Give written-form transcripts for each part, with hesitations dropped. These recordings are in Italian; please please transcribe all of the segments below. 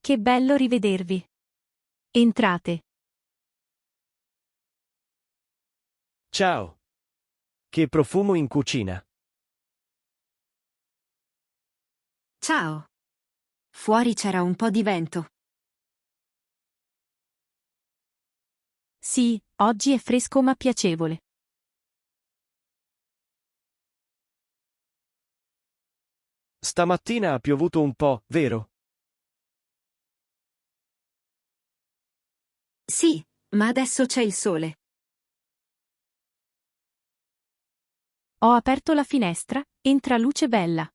Che bello rivedervi. Entrate. Ciao. Che profumo in cucina. Ciao. Fuori c'era un po' di vento. Sì, oggi è fresco ma piacevole. Stamattina ha piovuto un po', vero? Sì, ma adesso c'è il sole. Ho aperto la finestra, entra luce bella.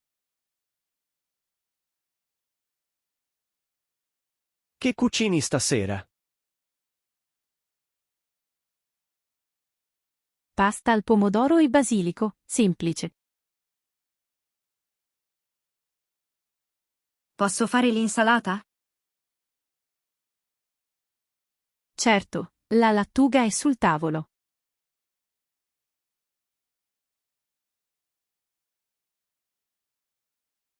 Che cucini stasera? Pasta al pomodoro e basilico, semplice. Posso fare l'insalata? Certo, la lattuga è sul tavolo.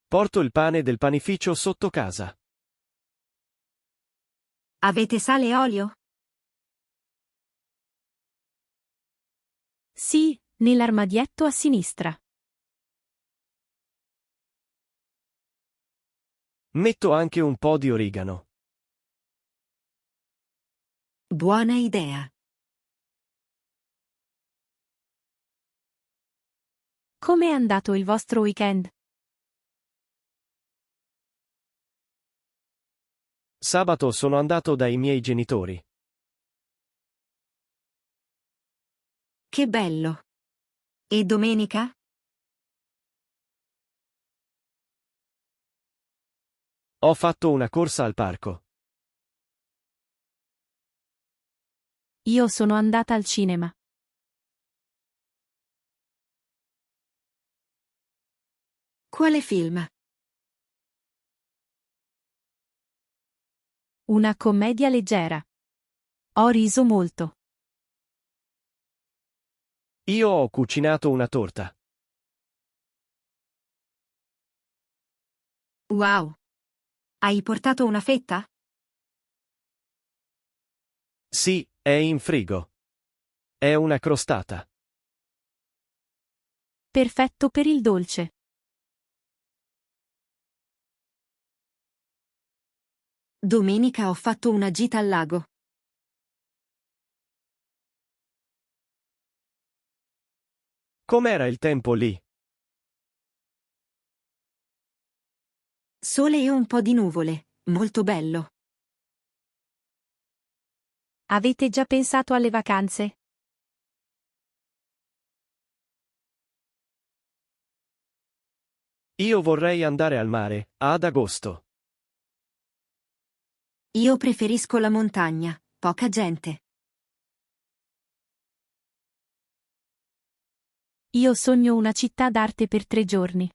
Porto il pane del panificio sotto casa. Avete sale e olio? Sì, nell'armadietto a sinistra. Metto anche un po' di origano. Buona idea. Come è andato il vostro weekend? Sabato sono andato dai miei genitori. Che bello. E domenica? Ho fatto una corsa al parco. Io sono andata al cinema. Quale film? Una commedia leggera. Ho riso molto. Io ho cucinato una torta. Wow. Hai portato una fetta? Sì, è in frigo. È una crostata. Perfetto per il dolce. Domenica ho fatto una gita al lago. Com'era il tempo lì? Sole e un po' di nuvole. Molto bello. Avete già pensato alle vacanze? Io vorrei andare al mare, ad agosto. Io preferisco la montagna. Poca gente. Io sogno una città d'arte per 3 giorni.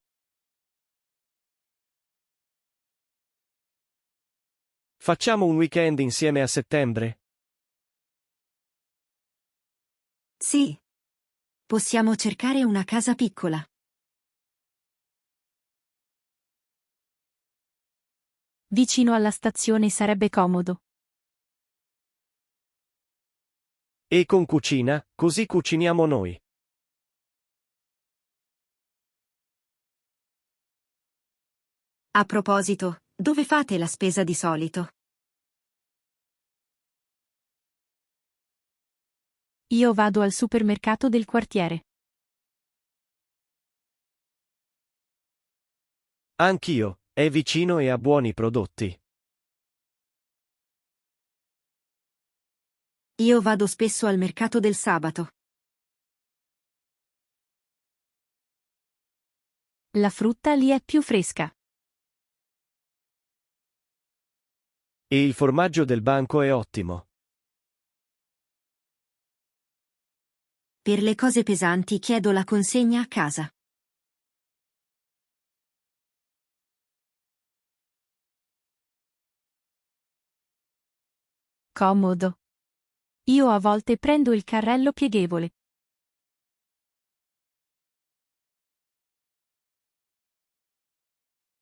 Facciamo un weekend insieme a settembre? Sì. Possiamo cercare una casa piccola. Vicino alla stazione sarebbe comodo. E con cucina, così cuciniamo noi. A proposito, dove fate la spesa di solito? Io vado al supermercato del quartiere. Anch'io, è vicino e ha buoni prodotti. Io vado spesso al mercato del sabato. La frutta lì è più fresca. E il formaggio del banco è ottimo. Per le cose pesanti chiedo la consegna a casa. Comodo. Io a volte prendo il carrello pieghevole.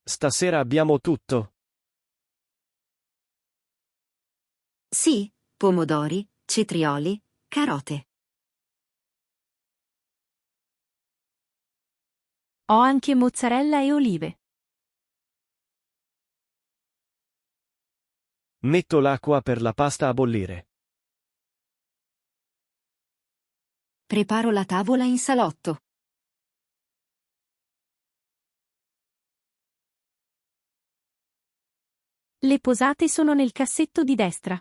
Stasera abbiamo tutto. Sì, pomodori, cetrioli, carote. Ho anche mozzarella e olive. Metto l'acqua per la pasta a bollire. Preparo la tavola in salotto. Le posate sono nel cassetto di destra.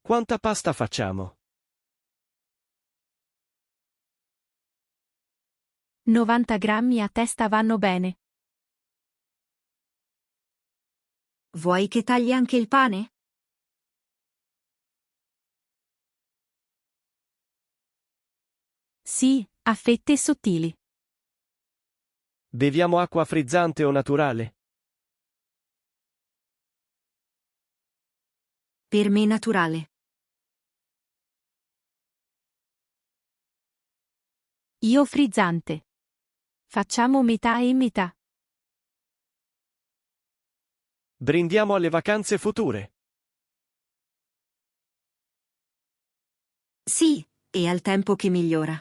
Quanta pasta facciamo? 90 grammi a testa vanno bene. Vuoi che tagli anche il pane? Sì, a fette sottili. Beviamo acqua frizzante o naturale? Per me naturale. Io frizzante. Facciamo metà e metà. Brindiamo alle vacanze future. Sì, e al tempo che migliora.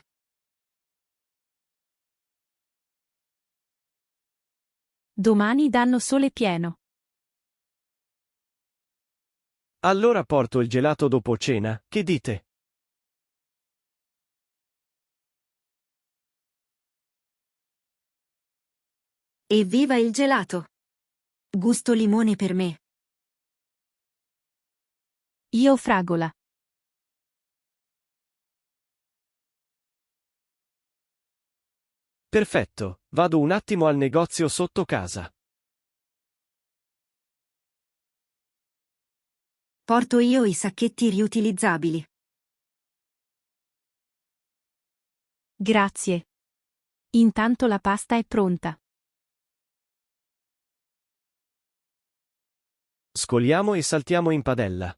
Domani danno sole pieno. Allora porto il gelato dopo cena, che dite? Evviva il gelato! Gusto limone per me. Io fragola. Perfetto, vado un attimo al negozio sotto casa. Porto io i sacchetti riutilizzabili. Grazie. Intanto la pasta è pronta. Scoliamo e saltiamo in padella.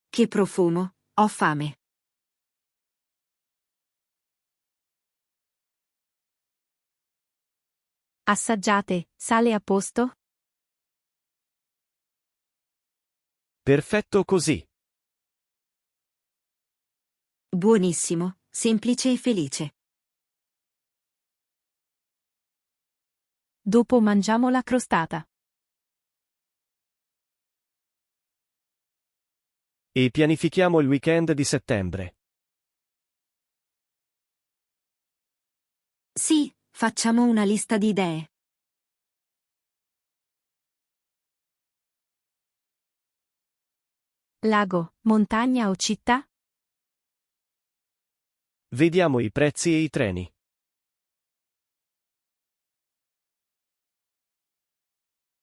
Che profumo, ho fame. Assaggiate, sale a posto? Perfetto così. Buonissimo, semplice e felice. Dopo mangiamo la crostata. E pianifichiamo il weekend di settembre. Sì, facciamo una lista di idee. Lago, montagna o città? Vediamo i prezzi e i treni.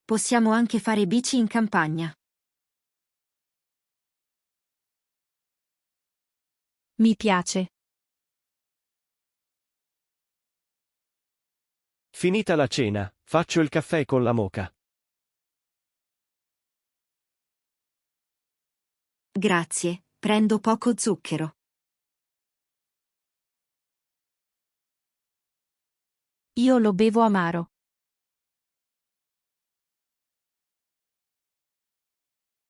Possiamo anche fare bici in campagna. Mi piace. Finita la cena, faccio il caffè con la moka. Grazie, prendo poco zucchero. Io lo bevo amaro.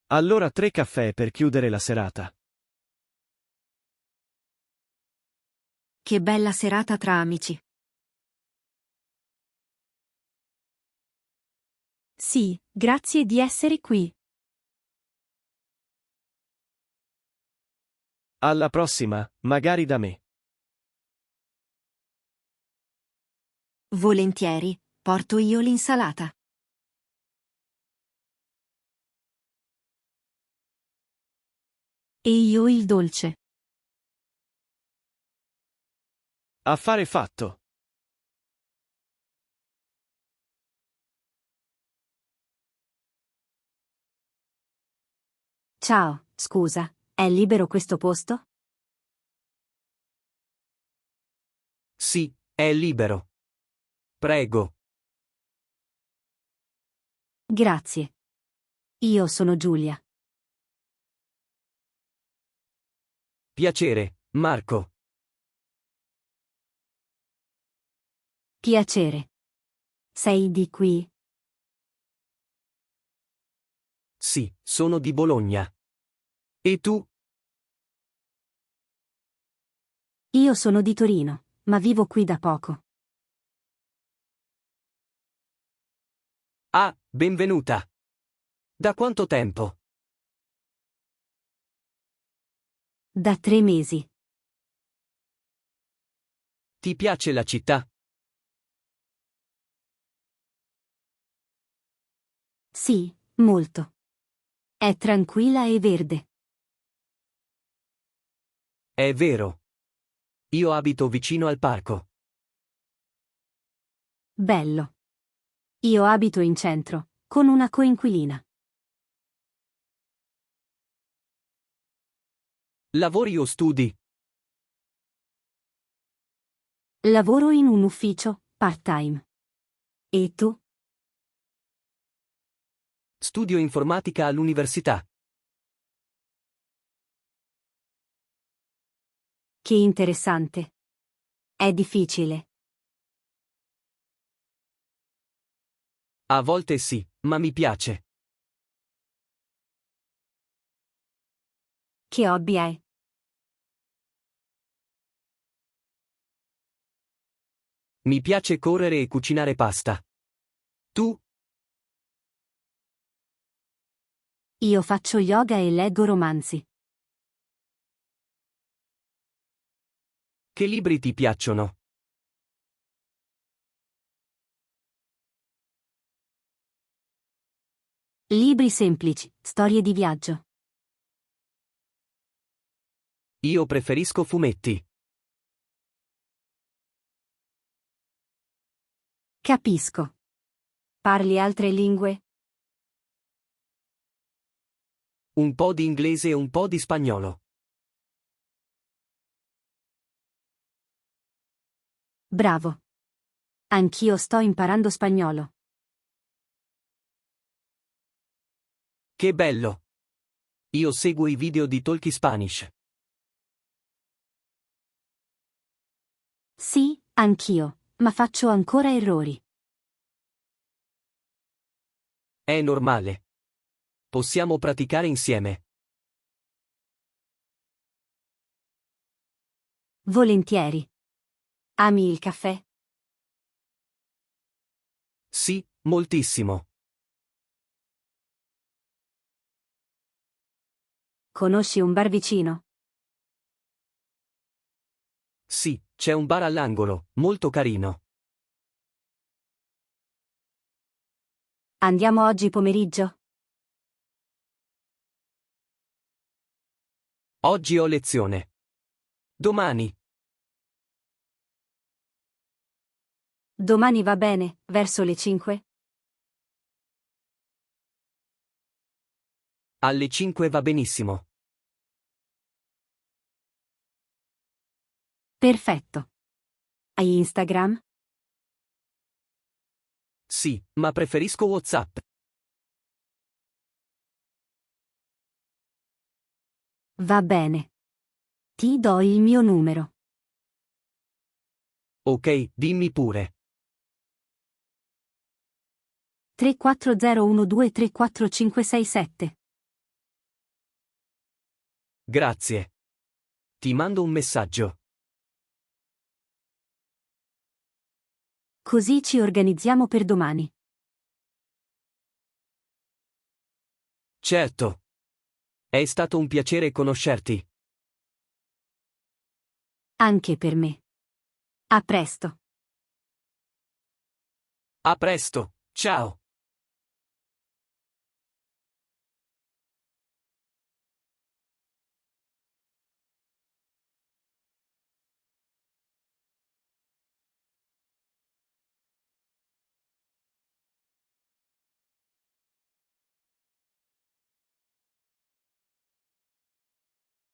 Allora 3 caffè per chiudere la serata. Che bella serata tra amici. Sì, grazie di essere qui. Alla prossima, magari da me. Volentieri, porto io l'insalata. E io il dolce. Affare fatto. Ciao, scusa, è libero questo posto? Sì, è libero. Prego. Grazie. Io sono Giulia. Piacere, Marco. Piacere. Sei di qui? Sì, sono di Bologna. E tu? Io sono di Torino, ma vivo qui da poco. Ah, benvenuta. Da quanto tempo? Da 3 mesi. Ti piace la città? Sì, molto. È tranquilla e verde. È vero. Io abito vicino al parco. Bello. Io abito in centro, con una coinquilina. Lavori o studi? Lavoro in un ufficio, part-time. E tu? Studio informatica all'università. Che interessante. È difficile. A volte sì, ma mi piace. Che hobby hai? Mi piace correre e cucinare pasta. Tu? Io faccio yoga e leggo romanzi. Che libri ti piacciono? Libri semplici, storie di viaggio. Io preferisco fumetti. Capisco. Parli altre lingue? Un po' di inglese e un po' di spagnolo. Bravo. Anch'io sto imparando spagnolo. Che bello! Io seguo i video di Talk Spanish. Sì, anch'io, ma faccio ancora errori. È normale. Possiamo praticare insieme. Volentieri. Ami il caffè? Sì, moltissimo. Conosci un bar vicino? Sì, c'è un bar all'angolo, molto carino. Andiamo oggi pomeriggio? Oggi ho lezione. Domani. Domani va bene, verso le 5? Alle 5 va benissimo. Perfetto. Hai Instagram? Sì, ma preferisco WhatsApp. Va bene. Ti do il mio numero. Ok, dimmi pure. 34012345567. Grazie. Ti mando un messaggio. Così ci organizziamo per domani. Certo. È stato un piacere conoscerti. Anche per me. A presto. A presto, ciao.